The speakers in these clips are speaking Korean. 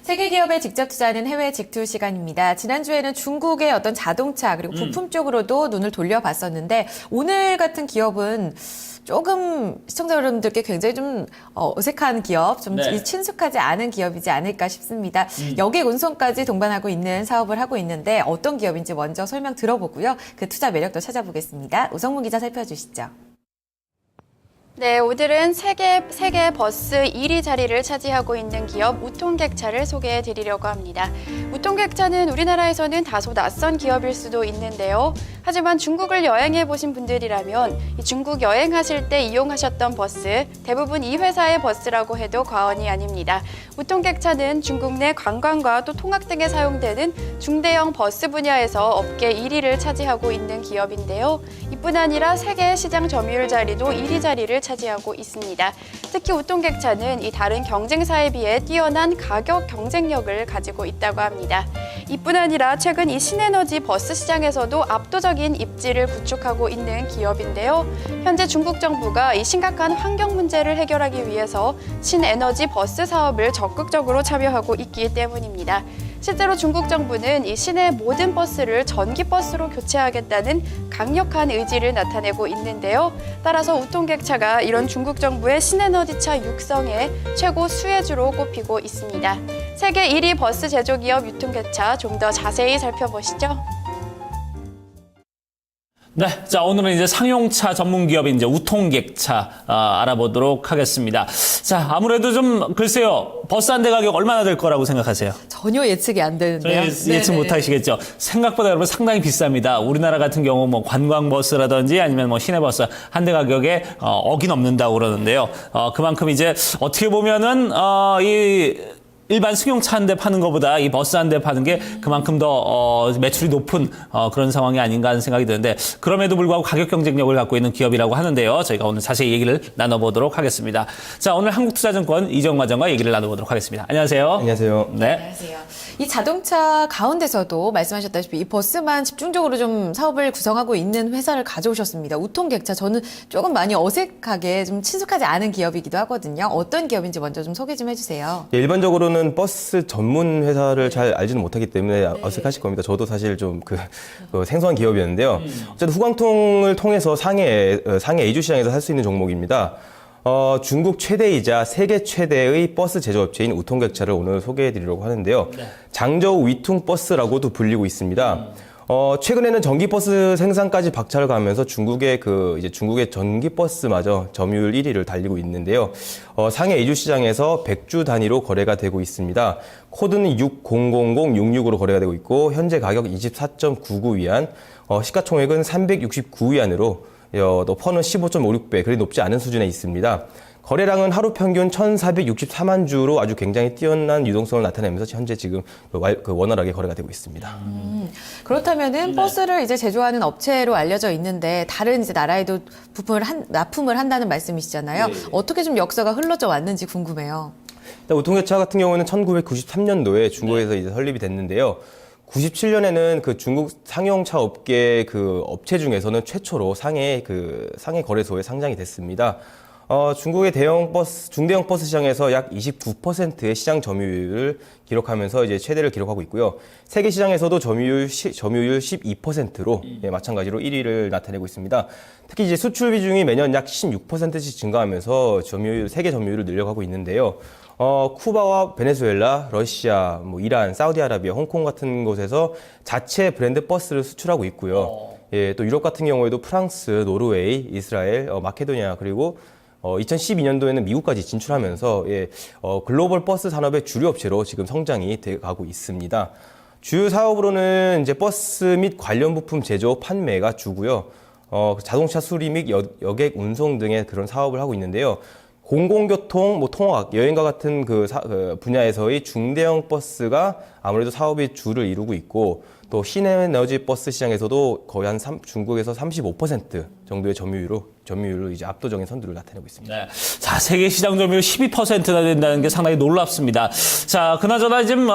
세계 기업에 직접 투자하는 해외 직투 시간입니다. 지난주에는 중국의 어떤 자동차 그리고 부품 쪽으로도 눈을 돌려봤었는데 오늘 같은 기업은 조금 시청자 여러분들께 굉장히 좀 어색한 기업, 좀 네. 친숙하지 않은 기업이지 않을까 싶습니다. 여객 운송까지 동반하고 있는 사업을 하고 있는데 어떤 기업인지 먼저 설명 들어보고요. 그 투자 매력도 찾아보겠습니다. 우성문 기자 살펴주시죠. 네, 오늘은 세계 버스 1위 자리를 차지하고 있는 기업 우통객차를 소개해 드리려고 합니다. 우통객차는 우리나라에서는 다소 낯선 기업일 수도 있는데요. 하지만 중국을 여행해 보신 분들이라면 이 중국 여행하실 때 이용하셨던 버스, 대부분 이 회사의 버스라고 해도 과언이 아닙니다. 우통객차는 중국 내 관광과 또 통학 등에 사용되는 중대형 버스 분야에서 업계 1위를 차지하고 있는 기업인데요. 이뿐 아니라 세계 시장 점유율 자리도 1위 자리를 차지하고 있습니다. 특히 우통객차는 이 다른 경쟁사에 비해 뛰어난 가격 경쟁력을 가지고 있다고 합니다. 이뿐 아니라 최근 이 신에너지 버스 시장에서도 압도적인 입지를 구축하고 있는 기업인데요. 현재 중국 정부가 이 심각한 환경 문제를 해결하기 위해서 신에너지 버스 사업을 적극적으로 참여하고 있기 때문입니다. 실제로 중국 정부는 이 시내 모든 버스를 전기버스로 교체하겠다는 강력한 의지를 나타내고 있는데요. 따라서 우통객차가 이런 중국 정부의 신에너지차 육성의 최고 수혜주로 꼽히고 있습니다. 세계 1위 버스 제조기업 우통객차 좀 더 자세히 살펴보시죠. 네, 자 오늘은 이제 상용차 전문 기업인 이제 우통객차 알아보도록 하겠습니다. 자 아무래도 좀 글쎄요 버스 한 대 가격 얼마나 될 거라고 생각하세요? 전혀 예측이 안 되는데요. 예측 못 하시겠죠. 생각보다 여러분 상당히 비쌉니다. 우리나라 같은 경우 뭐 관광버스라든지 아니면 뭐 시내버스 한 대 가격에 억이 넘는다고 그러는데요. 그만큼 이제 어떻게 보면은 이 일반 승용차 한 대 파는 것보다 이 버스 한 대 파는 게 그만큼 더 매출이 높은 그런 상황이 아닌가 하는 생각이 드는데 그럼에도 불구하고 가격 경쟁력을 갖고 있는 기업이라고 하는데요. 저희가 오늘 자세히 얘기를 나눠보도록 하겠습니다. 자, 오늘 한국투자증권 이정 과장과 얘기를 나눠보도록 하겠습니다. 안녕하세요. 안녕하세요. 네. 안녕하세요. 이 자동차 가운데서도 말씀하셨다시피 이 버스만 집중적으로 좀 사업을 구성하고 있는 회사를 가져오셨습니다. 우통객차 저는 조금 많이 어색하게 좀 친숙하지 않은 기업이기도 하거든요. 어떤 기업인지 먼저 좀 소개 좀 해주세요. 예, 일반적으로는 버스 전문 회사를 잘 알지는 못하기 때문에 어색하실 겁니다. 저도 사실 좀 그 생소한 기업이었는데요. 어쨌든 후광통을 통해서 상해 A주 시장에서 살 수 있는 종목입니다. 중국 최대이자 세계 최대의 버스 제조업체인 우통객차를 오늘 소개해 드리려고 하는데요. 장저우 위퉁버스라고도 불리고 있습니다. 최근에는 전기버스 생산까지 박차를 가면서 중국의 전기버스마저 점유율 1위를 달리고 있는데요. 상해 A주 시장에서 100주 단위로 거래가 되고 있습니다. 코드는 600066으로 거래가 되고 있고 현재 가격 24.99위안, 시가총액은 369위안으로 또 퍼는 15.56배, 그리 높지 않은 수준에 있습니다. 거래량은 하루 평균 1,464만 주로 아주 굉장히 뛰어난 유동성을 나타내면서 현재 지금 원활하게 거래가 되고 있습니다. 그렇다면은 버스를 이제 제조하는 업체로 알려져 있는데 다른 이제 나라에도 부품을 납품을 한다는 말씀이시잖아요. 어떻게 좀 역사가 흘러져 왔는지 궁금해요. 일단 우통객차 같은 경우는 1993년도에 중국에서 이제 설립이 됐는데요. 97년에는 그 중국 상용차 업계 그 업체 중에서는 최초로 상해 거래소에 상장이 됐습니다. 중국의 중대형 버스 시장에서 약 29%의 시장 점유율을 기록하면서 이제 최대를 기록하고 있고요. 세계 시장에서도 점유율 12%로 마찬가지로 1위를 나타내고 있습니다. 특히 이제 수출 비중이 매년 약 16%씩 증가하면서 세계 점유율을 늘려가고 있는데요. 쿠바와 베네수엘라, 러시아, 이란, 사우디아라비아, 홍콩 같은 곳에서 자체 브랜드 버스를 수출하고 있고요. 예, 또 유럽 같은 경우에도 프랑스, 노르웨이, 이스라엘, 마케도니아 그리고 2012년도에는 미국까지 진출하면서 글로벌 버스 산업의 주류 업체로 지금 성장이 돼 가고 있습니다. 주요 사업으로는 이제 버스 및 관련 부품 제조, 판매가 주고요. 자동차 수리 및 여객 운송 등의 그런 사업을 하고 있는데요. 공공교통, 통학, 여행과 같은 분야에서의 중대형 버스가 아무래도 사업의 주를 이루고 있고 또 신에너지 버스 시장에서도 거의 중국에서 35% 정도의 점유율로 이제 압도적인 선두를 나타내고 있습니다. 네. 자, 세계 시장 점유율 12%나 된다는 게 상당히 놀랍습니다. 자, 그나저나 지금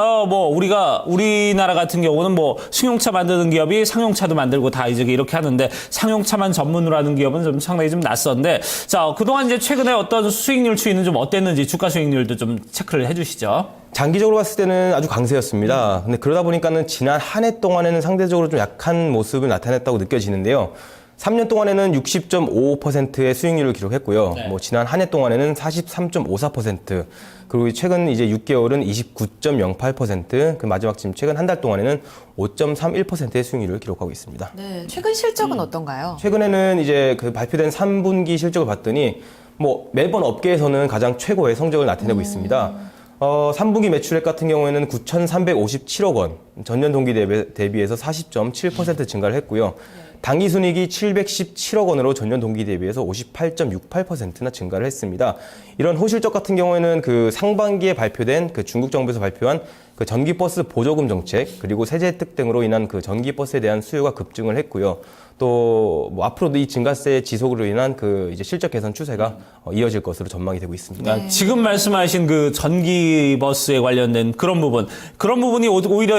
우리나라 같은 경우는 뭐 승용차 만드는 기업이 상용차도 만들고 다 이제 이렇게 하는데 상용차만 전문으로 하는 기업은 좀 상당히 좀 낯선데, 자, 그동안 이제 최근에 어떤 수익률 추이는 좀 어땠는지 주가 수익률도 좀 체크를 해주시죠. 장기적으로 봤을 때는 아주 강세였습니다. 근데 그러다 보니까는 지난 한 해 동안에는 상대적으로 좀 약한 모습을 나타냈다고 느껴지는데요. 3년 동안에는 60.55%의 수익률을 기록했고요. 네. 뭐 지난 한 해 동안에는 43.54%, 그리고 최근 이제 6개월은 29.08%, 그 마지막 지금 최근 한 달 동안에는 5.31%의 수익률을 기록하고 있습니다. 네, 최근 실적은 어떤가요? 최근에는 이제 그 발표된 3분기 실적을 봤더니 뭐 매번 업계에서는 가장 최고의 성적을 나타내고 있습니다. 3분기 매출액 같은 경우에는 9,357억 원, 전년 동기 대비해서 40.7% 증가를 했고요. 당기순이익이 717억 원으로 전년 동기 대비해서 58.68%나 증가를 했습니다. 이런 호실적 같은 경우에는 그 상반기에 발표된 그 중국 정부에서 발표한 그 전기버스 보조금 정책, 그리고 세제 혜택 등으로 인한 그 전기버스에 대한 수요가 급증을 했고요. 또 뭐 앞으로도 이 증가세 지속으로 인한 그 이제 실적 개선 추세가 이어질 것으로 전망이 되고 있습니다. 네. 지금 말씀하신 그 전기버스에 관련된 그런 부분이 오히려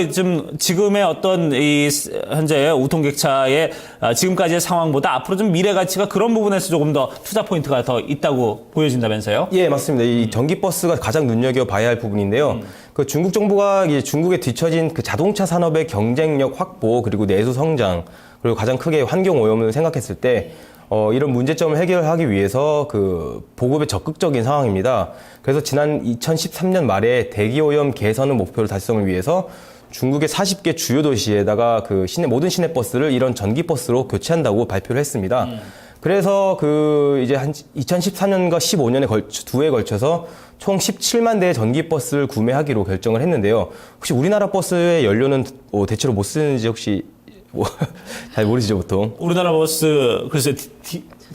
지금의 어떤 이 현재 우통객차의 지금까지의 상황보다 앞으로 좀 미래 가치가 그런 부분에서 조금 더 투자 포인트가 더 있다고 보여진다면서요? 예, 맞습니다. 이 전기버스가 가장 눈여겨봐야 할 부분인데요. 그 중국 정부가 이제 중국에 뒤처진 그 자동차 산업의 경쟁력 확보, 그리고 내수 성장, 그리고 가장 크게 환경 오염을 생각했을 때 이런 문제점을 해결하기 위해서 그 보급에 적극적인 상황입니다. 그래서 지난 2013년 말에 대기 오염 개선을 목표로 달성을 위해서 중국의 40개 주요 도시에다가 그 모든 시내버스를 이런 전기버스로 교체한다고 발표를 했습니다. 그래서 그 이제 한 2014년과 15년에 두 해에 걸쳐서 총 17만 대의 전기버스를 구매하기로 결정을 했는데요. 혹시 우리나라 버스의 연료는 대체로 못 쓰는지 혹시 잘 모르시죠, 보통? 우리나라 버스 글쎄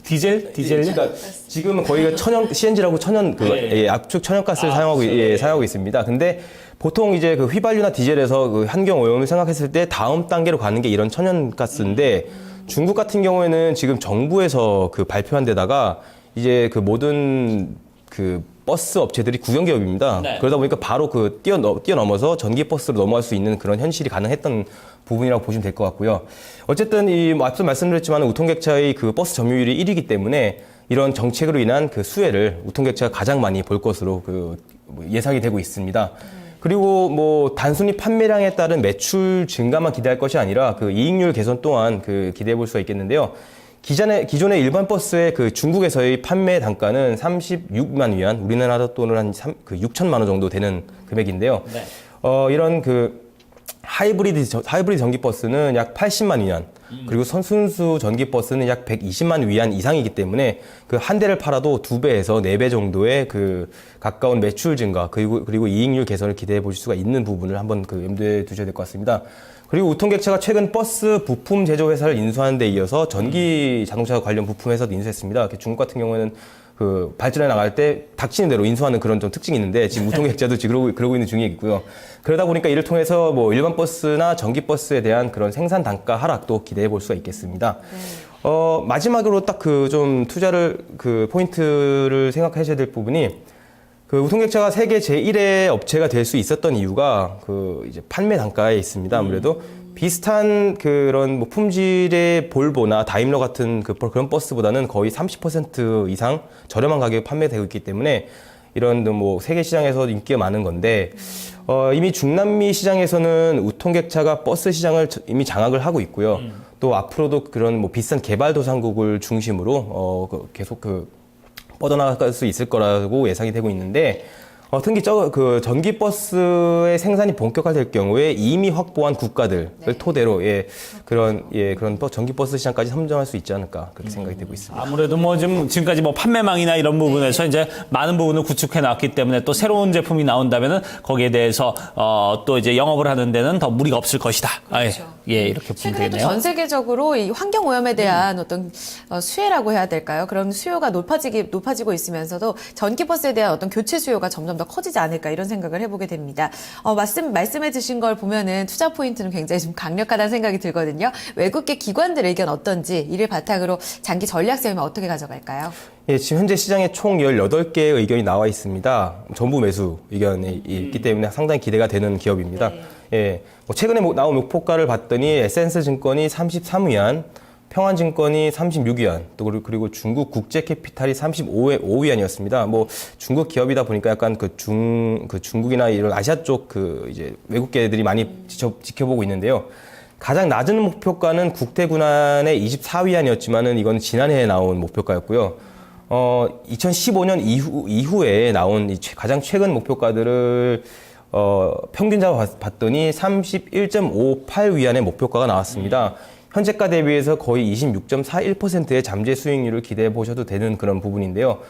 디젤? 그러니까 지금은 거의 CNG라고 압축 천연가스를 사용하고 있습니다. 근데 보통 이제 그 휘발유나 디젤에서 그 환경 오염을 생각했을 때 다음 단계로 가는 게 이런 천연가스인데, 중국 같은 경우에는 지금 정부에서 그 발표한 데다가 이제 그 모든 그 버스 업체들이 국영기업입니다. 네. 그러다 보니까 바로 그 뛰어넘어서 전기버스로 넘어갈 수 있는 그런 현실이 가능했던 부분이라고 보시면 될 것 같고요. 어쨌든 앞서 말씀드렸지만 우통객차의 그 버스 점유율이 1위이기 때문에 이런 정책으로 인한 그 수혜를 우통객차가 가장 많이 볼 것으로 예상이 되고 있습니다. 그리고 뭐 단순히 판매량에 따른 매출 증가만 기대할 것이 아니라 그 이익률 개선 또한 기대해 볼 수가 있겠는데요. 기존의 일반 버스의 그 중국에서의 판매 단가는 36만 위안, 우리나라 돈으로 한 6천만 원 정도 되는 금액인데요. 네. 이런 하이브리드 전기버스는 약 80만 위안, 그리고 순수 전기버스는 약 120만 위안 이상이기 때문에 그 한 대를 팔아도 2배에서 4배 정도의 가까운 매출 증가, 그리고 이익률 개선을 기대해 보실 수가 있는 부분을 한번 염두에 두셔야 될 것 같습니다. 그리고 우통객차가 최근 버스 부품 제조 회사를 인수하는 데 이어서 전기 자동차 관련 부품 회사도 인수했습니다. 중국 같은 경우에는 발전해 나갈 때 닥치는 대로 인수하는 그런 좀 특징이 있는데, 지금 우통객차도 지금 그러고 있는 중에 있고요. 그러다 보니까 이를 통해서 뭐 일반 버스나 전기버스에 대한 그런 생산 단가 하락도 기대해 볼 수가 있겠습니다. 마지막으로 딱 좀 투자를 포인트를 생각하셔야 될 부분이, 우통객차가 세계 제1의 업체가 될 수 있었던 이유가 이제 판매 단가에 있습니다. 아무래도 비슷한 그런 뭐 품질의 볼보나 다임러 같은 그런 버스보다는 거의 30% 이상 저렴한 가격에 판매되고 있기 때문에 이런 뭐 세계 시장에서 인기가 많은 건데, 이미 중남미 시장에서는 우통객차가 버스 시장을 이미 장악을 하고 있고요. 또 앞으로도 그런 뭐 비싼 개발도상국을 중심으로 계속 뻗어나갈 수 있을 거라고 예상이 되고 있는데, 특히 전기버스의 생산이 본격화될 경우에 이미 확보한 국가들을 토대로 그런 전기버스 시장까지 선점할 수 있지 않을까, 그렇게 생각이 되고 있습니다. 아무래도 뭐 지금까지 뭐 판매망이나 이런 부분에서 이제 많은 부분을 구축해 놨기 때문에 또 새로운 제품이 나온다면은 거기에 대해서 또 이제 영업을 하는 데는 더 무리가 없을 것이다. 그렇죠. 예, 이렇게 보면 최근에 또 되겠네요. 전 세계적으로 이 환경 오염에 대한 어떤 수혜라고 해야 될까요? 그런 수요가 높아지고 있으면서도 전기 버스에 대한 어떤 교체 수요가 점점 더 커지지 않을까 이런 생각을 해보게 됩니다. 말씀해 주신 걸 보면은 투자 포인트는 굉장히 좀 강력하다는 생각이 들거든요. 외국계 기관들 의견 어떤지 이를 바탕으로 장기 전략 세우면 어떻게 가져갈까요? 예, 지금 현재 시장에 총 18개의 의견이 나와 있습니다. 전부 매수 의견이 있기 때문에 상당히 기대가 되는 기업입니다. 예, 최근에 나온 목표가를 봤더니 에센스 증권이 33위안, 평안증권이 36위안, 또 그리고 중국 국제캐피탈이 35위안이었습니다. 중국 기업이다 보니까 약간 중국이나 이런 아시아 쪽 이제 외국계들이 많이 지켜보고 있는데요. 가장 낮은 목표가는 국태군안의 24위안이었지만은 이건 지난해에 나온 목표가였고요. 2015년 이후에 나온 가장 최근 목표가들을 평균적으로 봤더니 31.58위안의 목표가가 나왔습니다. 현재가 대비해서 거의 26.41%의 잠재 수익률을 기대해 보셔도 되는 그런 부분인데요.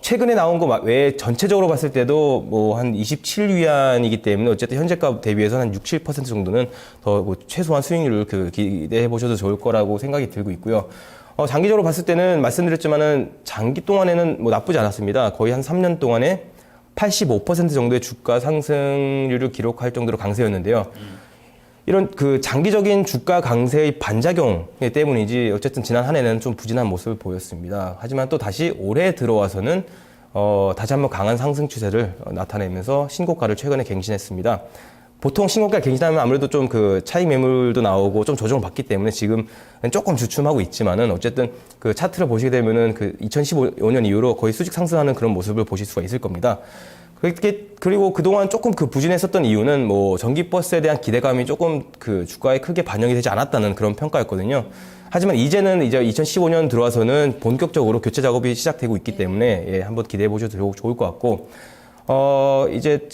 최근에 나온 거 외에 전체적으로 봤을 때도 한 27위안이기 때문에 어쨌든 현재가 대비해서 한 6, 7% 정도는 더 최소한 수익률을 기대해 보셔도 좋을 거라고 생각이 들고 있고요. 장기적으로 봤을 때는 말씀드렸지만은 장기 동안에는 나쁘지 않았습니다. 거의 한 3년 동안에 85% 정도의 주가 상승률을 기록할 정도로 강세였는데요. 이런 장기적인 주가 강세의 반작용 때문이지 어쨌든 지난 한 해는 좀 부진한 모습을 보였습니다. 하지만 또 다시 올해 들어와서는 다시 한번 강한 상승 추세를 나타내면서 신고가를 최근에 갱신했습니다. 보통 신고가 갱신하면 아무래도 좀 차익 매물도 나오고 좀 조정을 받기 때문에 지금 조금 주춤하고 있지만은 어쨌든 차트를 보시게 되면은 2015년 이후로 거의 수직 상승하는 그런 모습을 보실 수가 있을 겁니다. 그리고 그동안 조금 부진했었던 이유는 전기버스에 대한 기대감이 조금 주가에 크게 반영이 되지 않았다는 그런 평가였거든요. 하지만 이제는 이제 2015년 들어와서는 본격적으로 교체 작업이 시작되고 있기 때문에 한번 기대해 보셔도 좋을 것 같고, 이제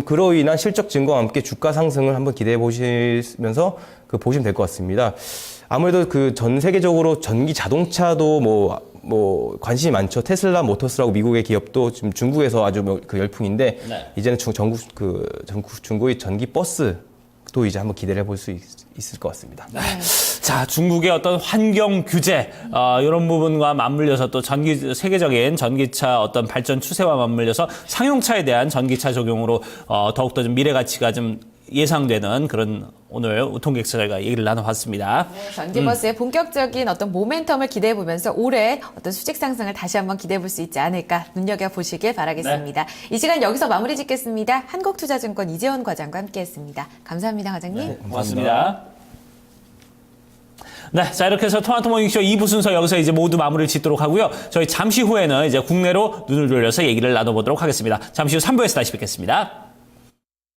그로 인한 실적 증거와 함께 주가 상승을 한번 기대해 보시면서 보시면 될 것 같습니다. 아무래도 전 세계적으로 전기 자동차도 관심이 많죠. 테슬라 모터스라고 미국의 기업도 지금 중국에서 아주 열풍인데, 네. 이제는 중국의 전기 버스도 이제 한번 기대를 해볼 수 있을 것 같습니다. 자, 중국의 어떤 환경 규제, 이런 부분과 맞물려서 또 세계적인 전기차 어떤 발전 추세와 맞물려서 상용차에 대한 전기차 적용으로, 더욱더 좀 미래 가치가 좀 예상되는 그런 오늘 우통객차 저희가 얘기를 나눠봤습니다. 전기버스의 본격적인 어떤 모멘텀을 기대해 보면서 올해 어떤 수직 상승을 다시 한번 기대해 볼 수 있지 않을까 눈여겨보시길 바라겠습니다. 이 시간 여기서 마무리 짓겠습니다. 한국투자증권 이재원 과장과 함께했습니다. 감사합니다, 과장님. 네, 고맙습니다. 네, 자, 이렇게 해서 토마토 모닝쇼 2부 순서 여기서 이제 모두 마무리를 짓도록 하고요. 저희 잠시 후에는 이제 국내로 눈을 돌려서 얘기를 나눠보도록 하겠습니다. 잠시 후 3부에서 다시 뵙겠습니다.